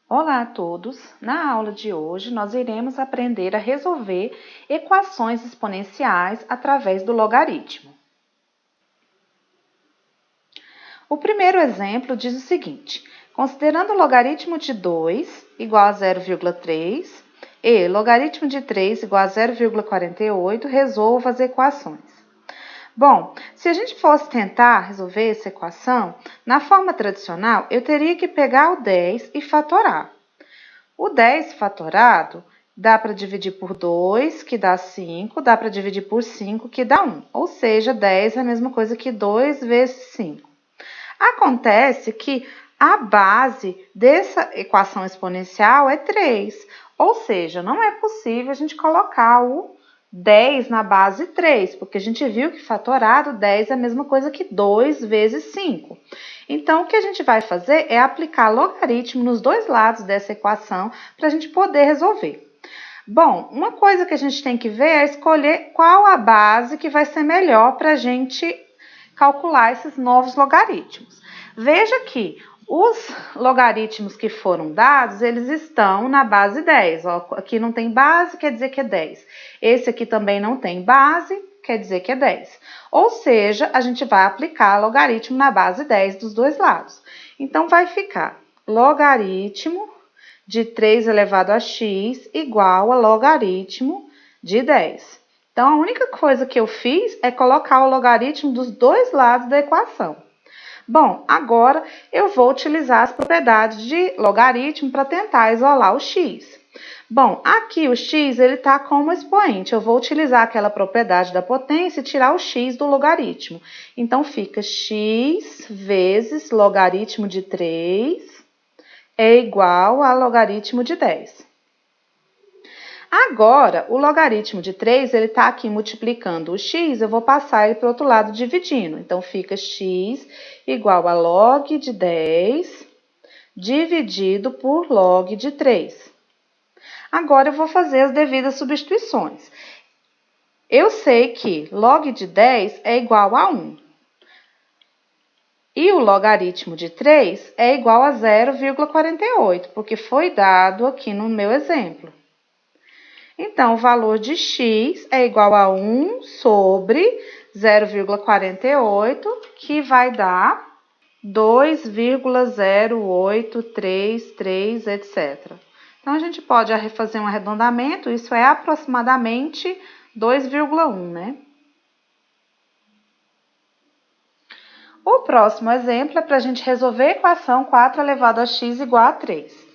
Olá a todos! Na aula de hoje, nós iremos aprender a resolver equações exponenciais através do logaritmo. O primeiro exemplo diz o seguinte: considerando o logaritmo de 2 igual a 0,3 e logaritmo de 3 igual a 0,48, resolva as equações. Bom, se a gente fosse tentar resolver essa equação, na forma tradicional, eu teria que pegar o 10 e fatorar. O 10 fatorado dá para dividir por 2, que dá 5, dá para dividir por 5, que dá 1. Ou seja, 10 é a mesma coisa que 2 vezes 5. Acontece que a base dessa equação exponencial é 3. Ou seja, não é possível a gente colocar o 10 na base 3, porque a gente viu que fatorado 10 é a mesma coisa que 2 vezes 5. Então, o que a gente vai fazer é aplicar logaritmo nos dois lados dessa equação para a gente poder resolver. Bom, uma coisa que a gente tem que ver é escolher qual a base que vai ser melhor para a gente calcular esses novos logaritmos. Veja que os logaritmos que foram dados, eles estão na base 10. Ó, aqui não tem base, quer dizer que é 10. Esse aqui também não tem base, quer dizer que é 10. Ou seja, a gente vai aplicar logaritmo na base 10 dos dois lados. Então, vai ficar logaritmo de 3 elevado a x igual a logaritmo de 10. Então, a única coisa que eu fiz é colocar o logaritmo dos dois lados da equação. Bom, agora eu vou utilizar as propriedades de logaritmo para tentar isolar o x. Bom, aqui o x ele está como expoente. Eu vou utilizar aquela propriedade da potência e tirar o x do logaritmo. Então, fica x vezes logaritmo de 3 é igual a logaritmo de 10. Agora, o logaritmo de 3, ele está aqui multiplicando o x, eu vou passar ele para o outro lado dividindo. Então, fica x igual a log de 10 dividido por log de 3. Agora, eu vou fazer as devidas substituições. Eu sei que log de 10 é igual a 1. E o logaritmo de 3 é igual a 0,48, porque foi dado aqui no meu exemplo. Então, o valor de x é igual a 1 sobre 0,48, que vai dar 2,0833, etc. Então, a gente pode fazer um arredondamento, isso é aproximadamente 2,1, né? O próximo exemplo é para a gente resolver a equação 4 elevado a x igual a 3.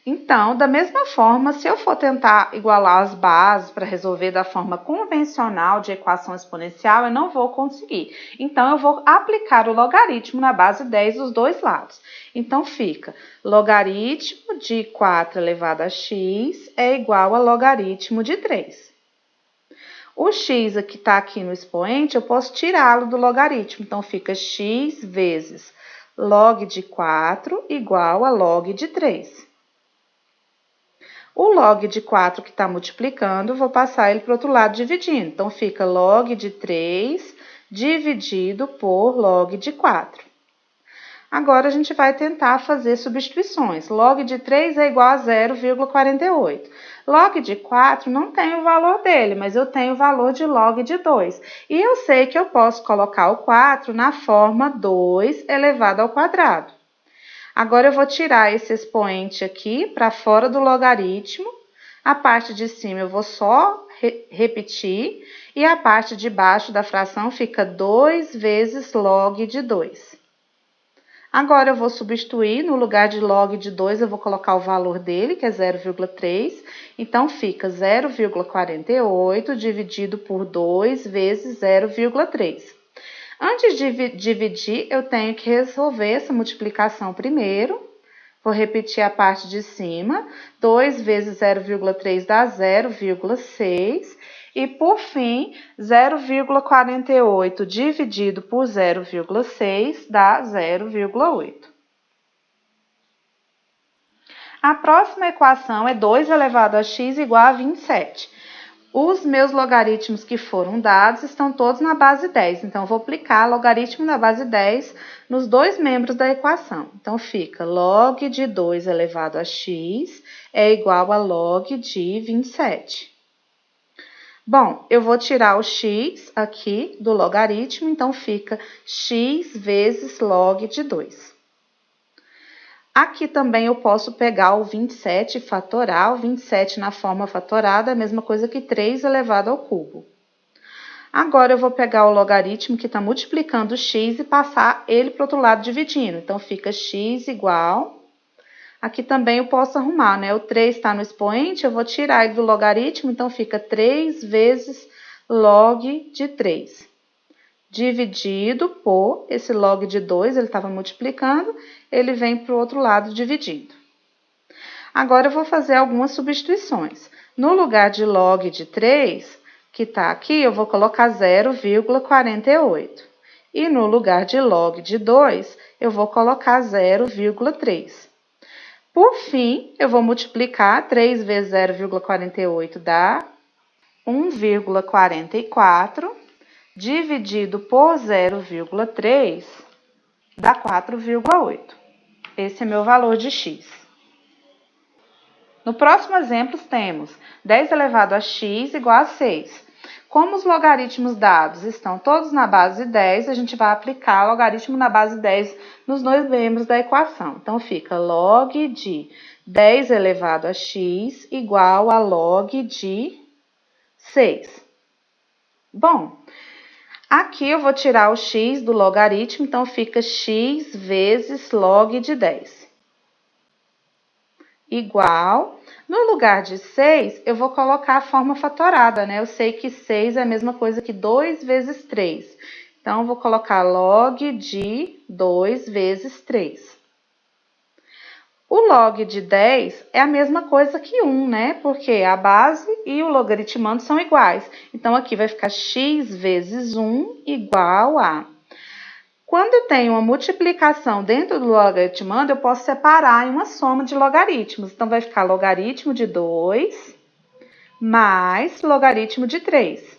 Então, da mesma forma, se eu for tentar igualar as bases para resolver da forma convencional de equação exponencial, eu não vou conseguir. Então, eu vou aplicar o logaritmo na base 10 dos dois lados. Então, fica logaritmo de 4 elevado a x é igual a logaritmo de 3. O x que está aqui no expoente, eu posso tirá-lo do logaritmo. Então, fica x vezes log de 4 igual a log de 3. O log de 4 que está multiplicando, vou passar ele para o outro lado dividindo. Então, fica log de 3 dividido por log de 4. Agora, a gente vai tentar fazer substituições. Log de 3 é igual a 0,48. Log de 4 não tem o valor dele, mas eu tenho o valor de log de 2. E eu sei que eu posso colocar o 4 na forma 2 elevado ao quadrado. Agora, eu vou tirar esse expoente aqui para fora do logaritmo. A parte de cima eu vou só repetir. E a parte de baixo da fração fica 2 vezes log de 2. Agora, eu vou substituir, no lugar de log de 2, eu vou colocar o valor dele, que é 0,3. Então, fica 0,48 dividido por 2 vezes 0,3. Antes de dividir, eu tenho que resolver essa multiplicação primeiro. Vou repetir a parte de cima. 2 vezes 0,3 dá 0,6. E, por fim, 0,48 dividido por 0,6 dá 0,8. A próxima equação é 2 elevado a x igual a 27. os meus logaritmos que foram dados estão todos na base 10. Então, eu vou aplicar logaritmo da base 10 nos dois membros da equação. Então, fica log de 2 elevado a x é igual a log de 27. Bom, eu vou tirar o x aqui do logaritmo, então fica x vezes log de 2. Aqui também eu posso pegar o 27 e fatorar. O 27 na forma fatorada é a mesma coisa que 3 elevado ao cubo. Agora, eu vou pegar o logaritmo que está multiplicando o x e passar ele para o outro lado dividindo. Então, fica x igual... Aqui também eu posso arrumar, né? O 3 está no expoente, eu vou tirar ele do logaritmo, então fica 3 vezes log de 3. Dividido por esse log de 2, ele estava multiplicando, ele vem para o outro lado dividindo. Agora, eu vou fazer algumas substituições. No lugar de log de 3, que está aqui, eu vou colocar 0,48. E no lugar de log de 2, eu vou colocar 0,3. Por fim, eu vou multiplicar 3 vezes 0,48 dá 1,44, dividido por 0,3 dá 4,8. Esse é meu valor de x. No próximo exemplo, temos 10 elevado a x igual a 6. Como os logaritmos dados estão todos na base 10, a gente vai aplicar logaritmo na base 10 nos dois membros da equação. Então, fica log de 10 elevado a x igual a log de 6. Bom, aqui eu vou tirar o x do logaritmo, então fica x vezes log de 10. Igual, no lugar de 6, eu vou colocar a forma fatorada, né? Eu sei que 6 é a mesma coisa que 2 vezes 3. Então, eu vou colocar log de 2 vezes 3. O log de 10 é a mesma coisa que 1, né? Porque a base e o logaritmando são iguais. Então, aqui vai ficar x vezes 1 igual a... Quando eu tenho uma multiplicação dentro do logaritmando, eu posso separar em uma soma de logaritmos. Então, vai ficar logaritmo de 2 mais logaritmo de 3.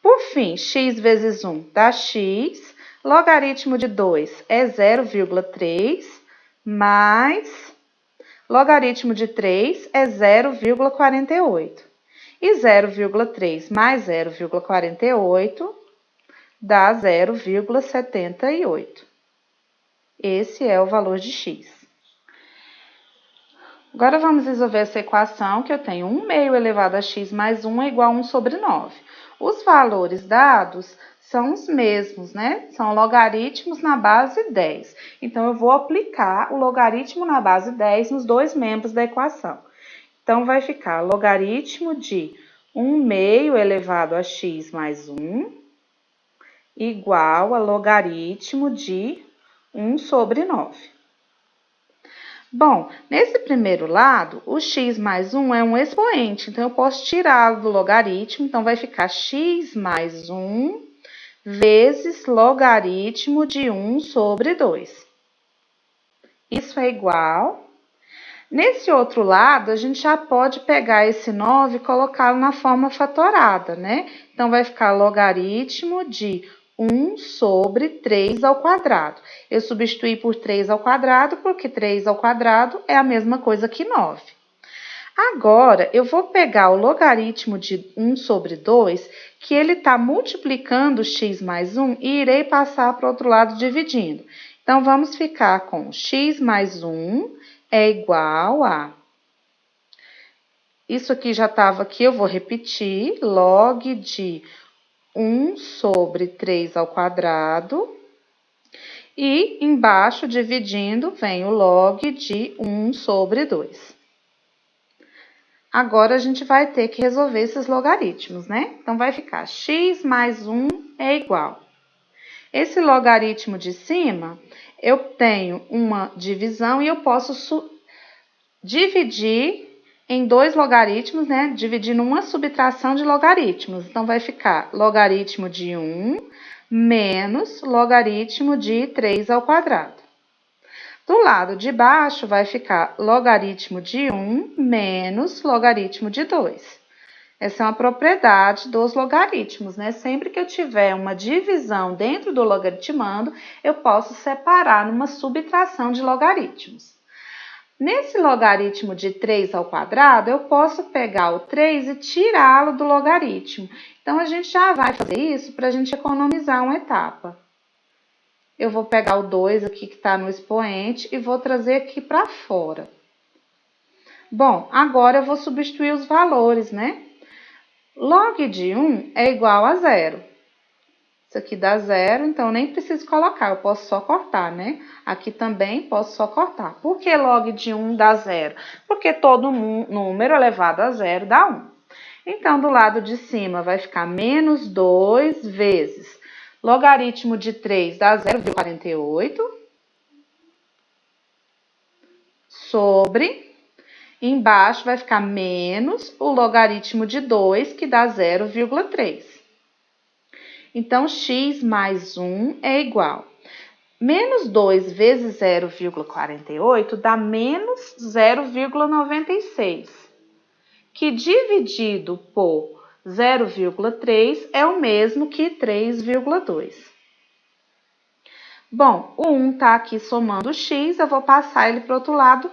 Por fim, x vezes 1 dá x, logaritmo de 2 é 0,3, mais logaritmo de 3 é 0,48. E 0,3 mais 0,48... dá 0,78. Esse é o valor de x. Agora, vamos resolver essa equação que eu tenho 1 meio elevado a x mais 1 é igual a 1 sobre 9. Os valores dados são os mesmos, né? São logaritmos na base 10. Então, eu vou aplicar o logaritmo na base 10 nos dois membros da equação. Então, vai ficar logaritmo de 1 meio elevado a x mais 1 igual a logaritmo de 1 sobre 9. Bom, nesse primeiro lado, o x mais 1 é um expoente, então eu posso tirá-lo do logaritmo, então vai ficar x mais 1 vezes logaritmo de 1 sobre 2. Isso é igual... Nesse outro lado, a gente já pode pegar esse 9 e colocá-lo na forma fatorada, né? Então, vai ficar logaritmo de 1 sobre 3 ao quadrado. Eu substituí por 3 ao quadrado, porque 3 ao quadrado é a mesma coisa que 9. Agora, eu vou pegar o logaritmo de 1 sobre 2, que ele está multiplicando x mais 1, e irei passar para o outro lado dividindo. Então, vamos ficar com x mais 1 é igual a... Isso aqui já estava aqui, eu vou repetir. Log de 1 sobre 3 ao quadrado. E embaixo, dividindo, vem o log de 1 sobre 2. Agora, a gente vai ter que resolver esses logaritmos, né? Então, vai ficar x mais 1 é igual. Esse logaritmo de cima, eu tenho uma divisão e eu posso dividir em dois logaritmos, né? Dividindo uma subtração de logaritmos. Então, vai ficar logaritmo de 1 menos logaritmo de 3 ao quadrado. Do lado de baixo, vai ficar logaritmo de 1 menos logaritmo de 2. Essa é uma propriedade dos logaritmos, né? Sempre que eu tiver uma divisão dentro do logaritmando, eu posso separar numa subtração de logaritmos. Nesse logaritmo de 3 ao quadrado, eu posso pegar o 3 e tirá-lo do logaritmo. Então, a gente já vai fazer isso para a gente economizar uma etapa. Eu vou pegar o 2 aqui que está no expoente e vou trazer aqui para fora. Bom, agora eu vou substituir os valores, né? Log de 1 é igual a 0. Isso aqui dá 0, então nem preciso colocar, eu posso só cortar, né? Aqui também posso só cortar. Por que log de 1 dá 0? Porque todo número elevado a 0 dá 1. Então, do lado de cima vai ficar menos 2 vezes logaritmo de 3 dá 0,48 sobre, embaixo vai ficar menos o logaritmo de 2, que dá 0,3. Então, x mais 1 é igual. Menos 2 vezes 0,48 dá menos 0,96, que dividido por 0,3 é o mesmo que 3,2. Bom, o 1 está aqui somando x, eu vou passar ele para o outro lado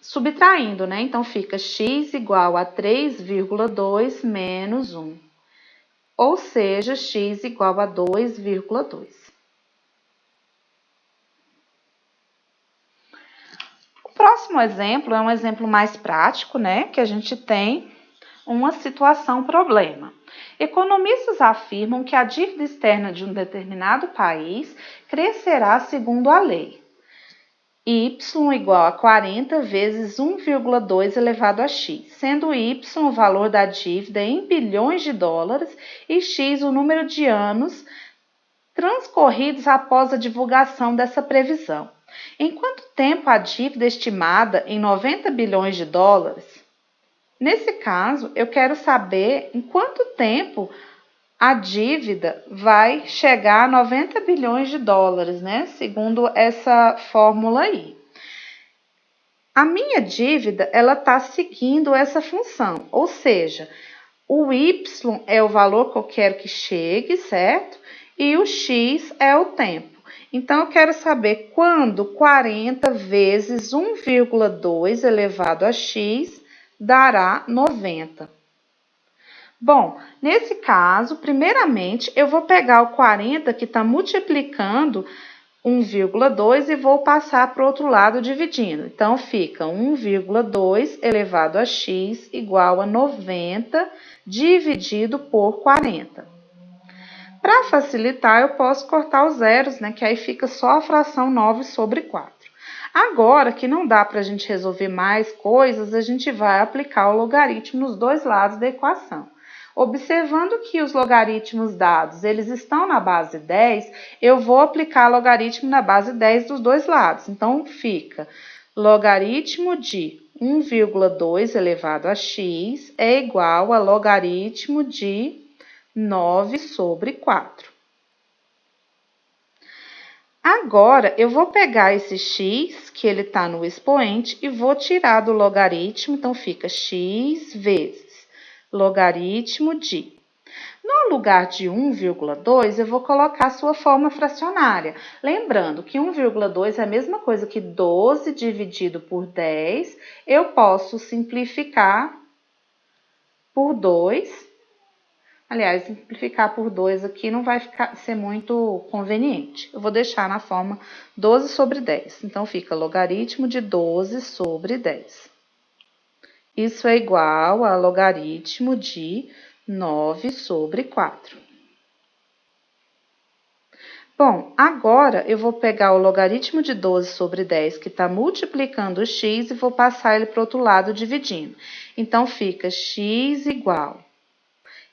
subtraindo, né? Então, fica x igual a 3,2 menos 1. Ou seja, x igual a 2,2. O próximo exemplo é um exemplo mais prático, né? Que a gente tem uma situação problema. Economistas afirmam que a dívida externa de um determinado país crescerá segundo a lei. Y igual a 40 vezes 1,2 elevado a x, sendo y o valor da dívida em bilhões de dólares e x o número de anos transcorridos após a divulgação dessa previsão. Em quanto tempo a dívida estimada em 90 bilhões de dólares? Nesse caso, eu quero saber em quanto tempo a dívida vai chegar a 90 bilhões de dólares, né? Segundo essa fórmula aí. A minha dívida, ela está seguindo essa função, ou seja, o y é o valor que eu quero que chegue, certo? E o x é o tempo. Então, eu quero saber quando 40 vezes 1,2 elevado a x dará 90. Bom, nesse caso, primeiramente, eu vou pegar o 40 que está multiplicando 1,2 e vou passar para o outro lado dividindo. Então, fica 1,2 elevado a x igual a 90 dividido por 40. Para facilitar, eu posso cortar os zeros, né? Que aí fica só a fração 9 sobre 4. Agora que não dá para a gente resolver mais coisas, a gente vai aplicar o logaritmo nos dois lados da equação. Observando que os logaritmos dados, eles estão na base 10, eu vou aplicar logaritmo na base 10 dos dois lados. Então, fica logaritmo de 1,2 elevado a x é igual a logaritmo de 9 sobre 4. Agora, eu vou pegar esse x, que ele está no expoente, e vou tirar do logaritmo, então fica x vezes logaritmo de. No lugar de 1,2, eu vou colocar a sua forma fracionária. Lembrando que 1,2 é a mesma coisa que 12 dividido por 10. Eu posso simplificar por 2. Aliás, simplificar por 2 aqui não vai ser muito conveniente. Eu vou deixar na forma 12 sobre 10. Então, fica logaritmo de 12 sobre 10. Isso é igual a logaritmo de 9 sobre 4. Bom, agora eu vou pegar o logaritmo de 12 sobre 10, que está multiplicando o x, e vou passar ele para o outro lado dividindo. Então, fica x igual.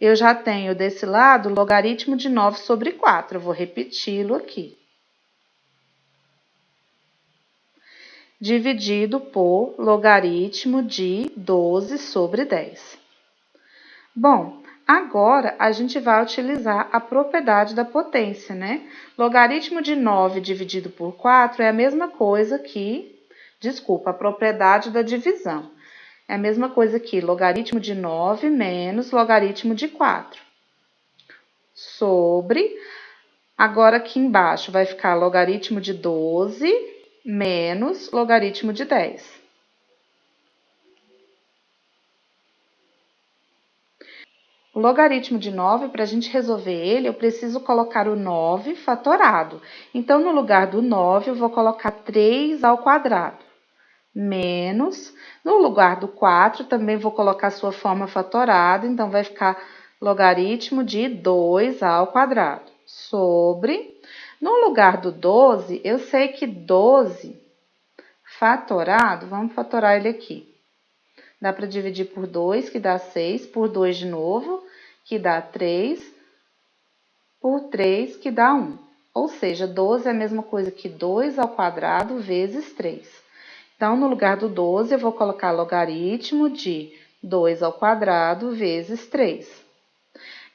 Eu já tenho desse lado o logaritmo de 9 sobre 4. Eu vou repeti-lo aqui. Dividido por logaritmo de 12 sobre 10. Bom, agora a gente vai utilizar a propriedade da potência, né? Logaritmo de 9 dividido por 4 é a mesma coisa que, a propriedade da divisão. É a mesma coisa aqui, logaritmo de 9 menos logaritmo de 4. Sobre, agora aqui embaixo vai ficar logaritmo de 12 menos logaritmo de 10. O logaritmo de 9, para a gente resolver ele, eu preciso colocar o 9 fatorado. Então, no lugar do 9, eu vou colocar 3 ao quadrado. Menos, no lugar do 4, também vou colocar sua forma fatorada. Então, vai ficar logaritmo de 2 ao quadrado. Sobre, no lugar do 12, eu sei que 12 fatorado, vamos fatorar ele aqui. Dá para dividir por 2, que dá 6, por 2 de novo, que dá 3, por 3, que dá 1. Ou seja, 12 é a mesma coisa que 2 ao quadrado vezes 3. Então, no lugar do 12, eu vou colocar logaritmo de 2 ao quadrado vezes 3.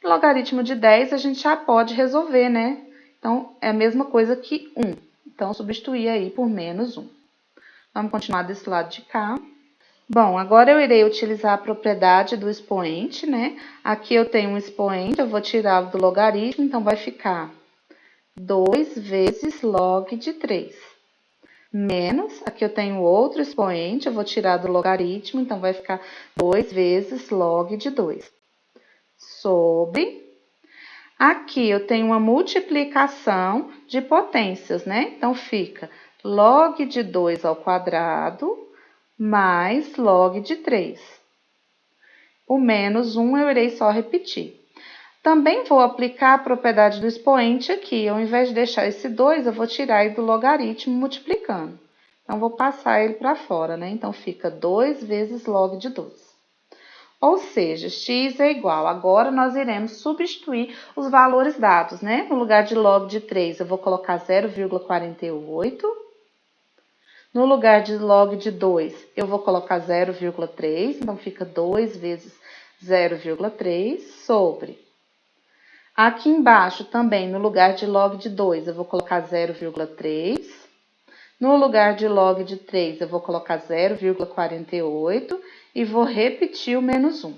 Logaritmo de 10 a gente já pode resolver, né? Então, é a mesma coisa que 1. Então, substituir aí por menos 1. Vamos continuar desse lado de cá. Bom, agora eu irei utilizar a propriedade do expoente, né? Aqui eu tenho um expoente, eu vou tirar do logaritmo, então vai ficar 2 vezes log de 3. Menos, aqui eu tenho outro expoente, eu vou tirar do logaritmo, então vai ficar 2 vezes log de 2. Sobre, aqui eu tenho uma multiplicação de potências, né? Então fica log de 2 ao quadrado mais log de 3. O menos 1 eu irei só repetir. Também vou aplicar a propriedade do expoente aqui. Ao invés de deixar esse 2, eu vou tirar ele do logaritmo multiplicando. Então, vou passar ele para fora, né? Então, fica 2 vezes log de 2. Ou seja, x é igual. Agora, nós iremos substituir os valores dados, né? No lugar de log de 3, eu vou colocar 0,48. No lugar de log de 2, eu vou colocar 0,3, então fica 2 vezes 0,3 sobre. Aqui embaixo também, no lugar de log de 2, eu vou colocar 0,3. No lugar de log de 3, eu vou colocar 0,48 e vou repetir o menos 1.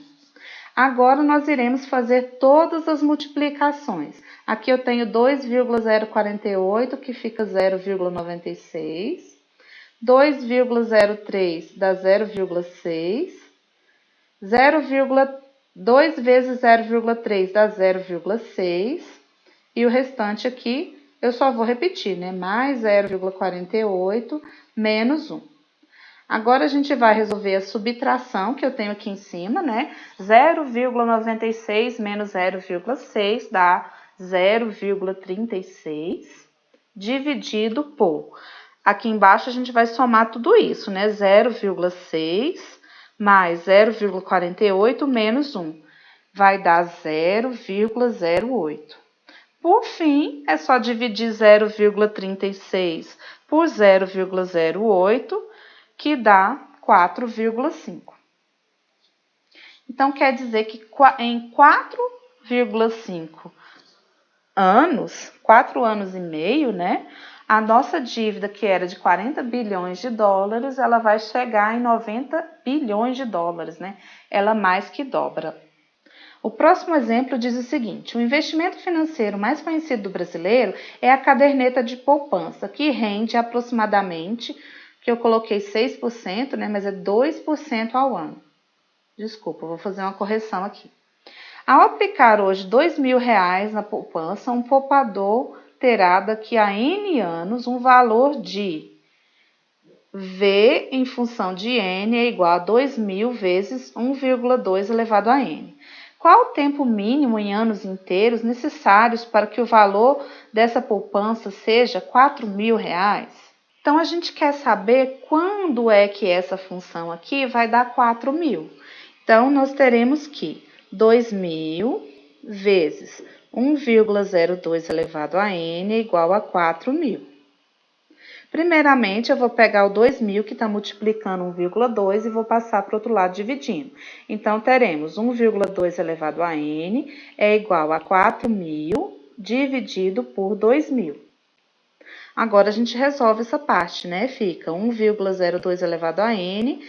Agora, nós iremos fazer todas as multiplicações. Aqui eu tenho 2,048, que fica 0,96. 2,03 dá 0,6, 2 vezes 0,3 dá 0,6, e o restante aqui eu só vou repetir, né? Mais 0,48 menos 1. Agora, a gente vai resolver a subtração que eu tenho aqui em cima, né? 0,96 menos 0,6 dá 0,36, dividido por... Aqui embaixo, a gente vai somar tudo isso, né? 0,6 mais 0,48 menos 1. Vai dar 0,08. Por fim, é só dividir 0,36 por 0,08, que dá 4,5. Então, quer dizer que em 4,5 anos, 4 anos e meio, né? A nossa dívida, que era de 40 bilhões de dólares, ela vai chegar em 90 bilhões de dólares, né? Ela mais que dobra. O próximo exemplo diz o seguinte: o investimento financeiro mais conhecido do brasileiro é a caderneta de poupança, que rende aproximadamente, que eu coloquei 6%, né? Mas é 2% ao ano. Desculpa, vou fazer uma correção aqui. Ao aplicar hoje R$2.000 na poupança, um poupador terá daqui a N anos um valor de V em função de N é igual a 2.000 vezes 1,2 elevado a N. Qual o tempo mínimo em anos inteiros necessários para que o valor dessa poupança seja R$4.000? Então, a gente quer saber quando é que essa função aqui vai dar 4.000. Então, nós teremos que 2.000 vezes 1,02 elevado a N é igual a 4.000. Primeiramente, eu vou pegar o 2.000, que está multiplicando 1,2, e vou passar para o outro lado dividindo. Então, teremos 1,2 elevado a N é igual a 4.000 dividido por 2.000. Agora, a gente resolve essa parte, né? Fica 1,02 elevado a N.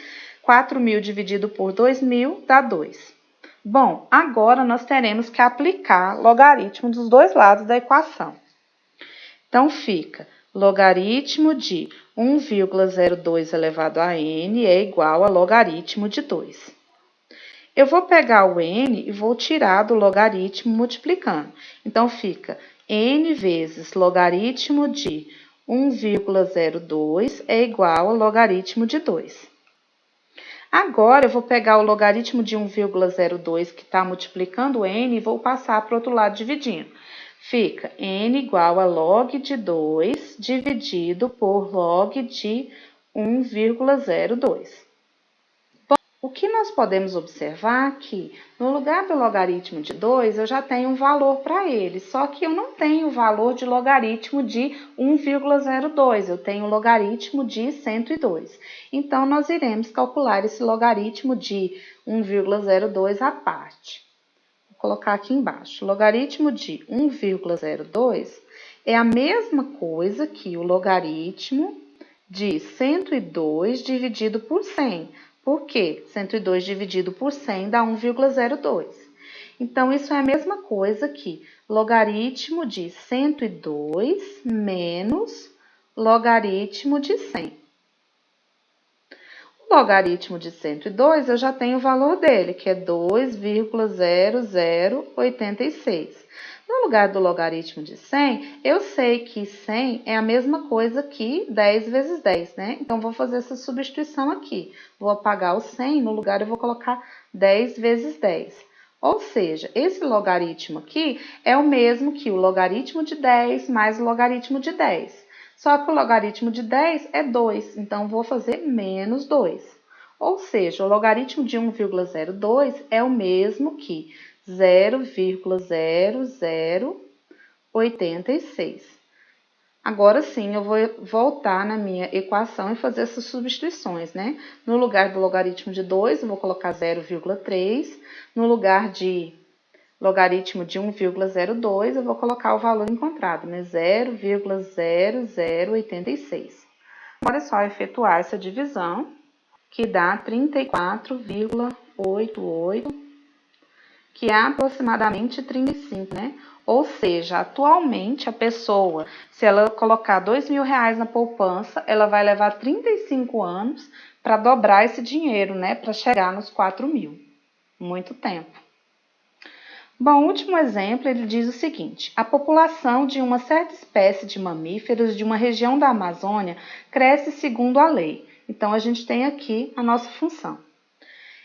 4.000 dividido por 2.000 dá 2. Bom, agora nós teremos que aplicar logaritmo dos dois lados da equação. Então, fica logaritmo de 1,02 elevado a n é igual a logaritmo de 2. Eu vou pegar o n e vou tirar do logaritmo multiplicando. Então, fica n vezes logaritmo de 1,02 é igual a logaritmo de 2. Agora, eu vou pegar o logaritmo de 1,02 que está multiplicando n e vou passar para o outro lado dividindo. Fica n igual a log de 2 dividido por log de 1,02. O que nós podemos observar aqui, no lugar do logaritmo de 2, eu já tenho um valor para ele, só que eu não tenho o valor de logaritmo de 1,02, eu tenho o logaritmo de 102. Então, nós iremos calcular esse logaritmo de 1,02 à parte. Vou colocar aqui embaixo. Logaritmo de 1,02 é a mesma coisa que o logaritmo de 102 dividido por 100. Por quê? 102 dividido por 100 dá 1,02. Então, isso é a mesma coisa que logaritmo de 102 menos logaritmo de 100. O logaritmo de 102, eu já tenho o valor dele, que é 2,0086. No lugar do logaritmo de 100, eu sei que 100 é a mesma coisa que 10 vezes 10, né? Então, vou fazer essa substituição aqui. Vou apagar o 100, no lugar eu vou colocar 10 vezes 10. Ou seja, esse logaritmo aqui é o mesmo que o logaritmo de 10 mais o logaritmo de 10. Só que o logaritmo de 10 é 2, então vou fazer menos 2. Ou seja, o logaritmo de 1,02 é o mesmo que 0,0086. Agora sim, eu vou voltar na minha equação e fazer essas substituições, né? No lugar do logaritmo de 2, eu vou colocar 0,3. No lugar de logaritmo de 1,02, eu vou colocar o valor encontrado, né? 0,0086. Agora é só efetuar essa divisão, que dá 34,88, que é aproximadamente 35, né? Ou seja, atualmente a pessoa, se ela colocar R$2.000 na poupança, ela vai levar 35 anos para dobrar esse dinheiro, né? Para chegar nos 4.000. Muito tempo. Bom, o último exemplo, ele diz o seguinte: a população de uma certa espécie de mamíferos de uma região da Amazônia cresce segundo a lei. Então, a gente tem aqui a nossa função,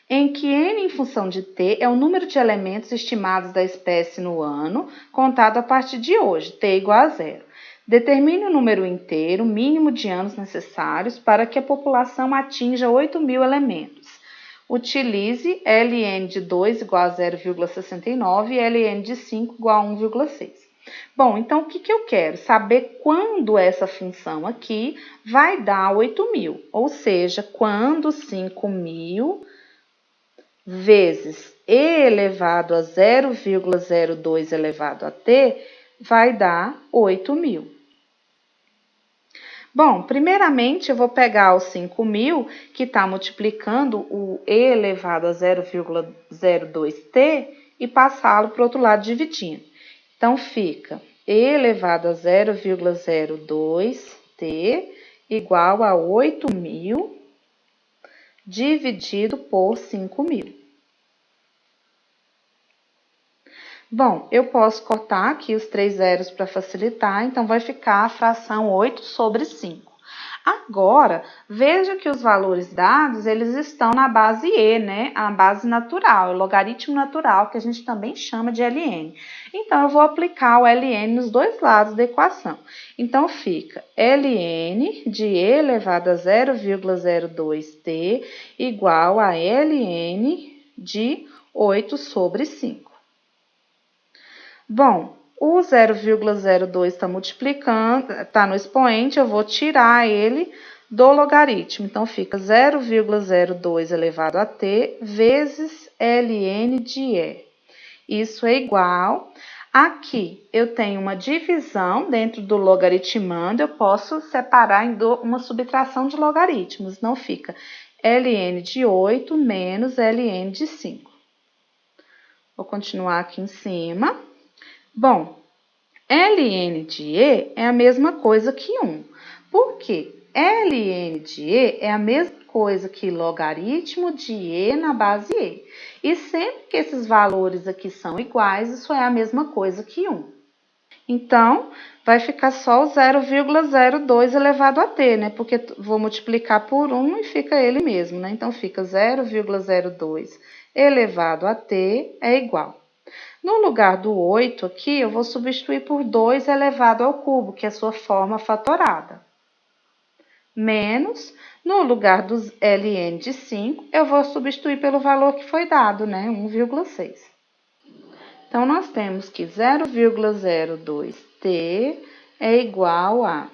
em que n em função de t é o número de elementos estimados da espécie no ano, contado a partir de hoje, t igual a 0. Determine o número inteiro mínimo de anos necessários para que a população atinja 8.000 elementos. Utilize ln de 2 igual a 0,69 e ln de 5 igual a 1,6. Bom, então o que eu quero? Saber quando essa função aqui vai dar 8.000, ou seja, quando 5.000 vezes e elevado a 0,02 elevado a t vai dar 8.000. Bom, primeiramente eu vou pegar os 5.000, que está multiplicando o e elevado a 0,02t, e passá-lo para o outro lado dividindo. Então, fica e elevado a 0,02t igual a 8.000 dividido por 5.000. Bom, eu posso cortar aqui os 3 zeros para facilitar, então vai ficar a fração 8 sobre 5. Agora, veja que os valores dados, eles estão na base e, né? A base natural, o logaritmo natural, que a gente também chama de ln. Então, eu vou aplicar o ln nos dois lados da equação. Então, fica ln de e elevado a 0,02t igual a ln de 8 sobre 5. Bom, o 0,02 está multiplicando, está no expoente, eu vou tirar ele do logaritmo. Então, fica 0,02 elevado a t vezes ln de e. Isso é igual. Aqui, eu tenho uma divisão dentro do logaritmando, eu posso separar em uma subtração de logaritmos. Não fica ln de 8 menos ln de 5. Vou continuar aqui em cima. Bom, ln de E é a mesma coisa que 1. Por quê? ln de E é a mesma coisa que logaritmo de E na base E. E sempre que esses valores aqui são iguais, isso é a mesma coisa que 1. Então, vai ficar só o 0,02 elevado a t, né? Porque vou multiplicar por 1 e fica ele mesmo, né? Então, fica 0,02 elevado a t é igual. No lugar do 8 aqui, eu vou substituir por 2 elevado ao cubo, que é a sua forma fatorada. Menos, no lugar do ln de 5, eu vou substituir pelo valor que foi dado, né? 1,6. Então, nós temos que 0,02t é igual a...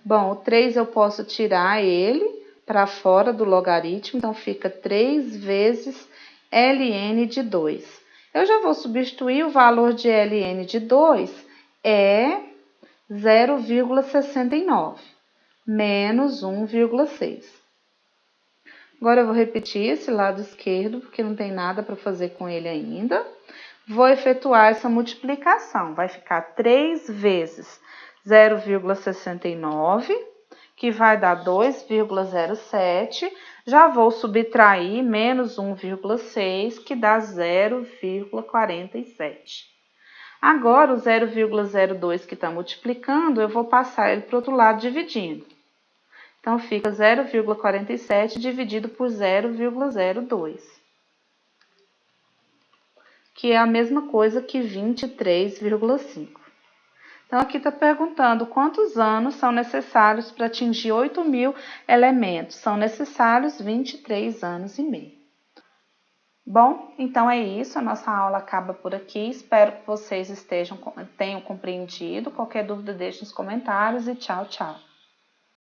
Bom, o 3 eu posso tirar ele para fora do logaritmo, então fica 3 vezes ln de 2. Eu já vou substituir o valor de ln de 2 é 0,69 menos 1,6. Agora eu vou repetir esse lado esquerdo, porque não tem nada para fazer com ele ainda. Vou efetuar essa multiplicação. Vai ficar 3 vezes 0,69, que vai dar 2,07. Já vou subtrair menos 1,6, que dá 0,47. Agora, o 0,02 que está multiplicando, eu vou passar ele para o outro lado dividindo. Então, fica 0,47 dividido por 0,02. Que é a mesma coisa que 23,5. Então, aqui está perguntando quantos anos são necessários para atingir 8.000 elementos. São necessários 23 anos e meio. Bom, então é isso. A nossa aula acaba por aqui. Espero que vocês tenham compreendido. Qualquer dúvida, deixe nos comentários e tchau, tchau.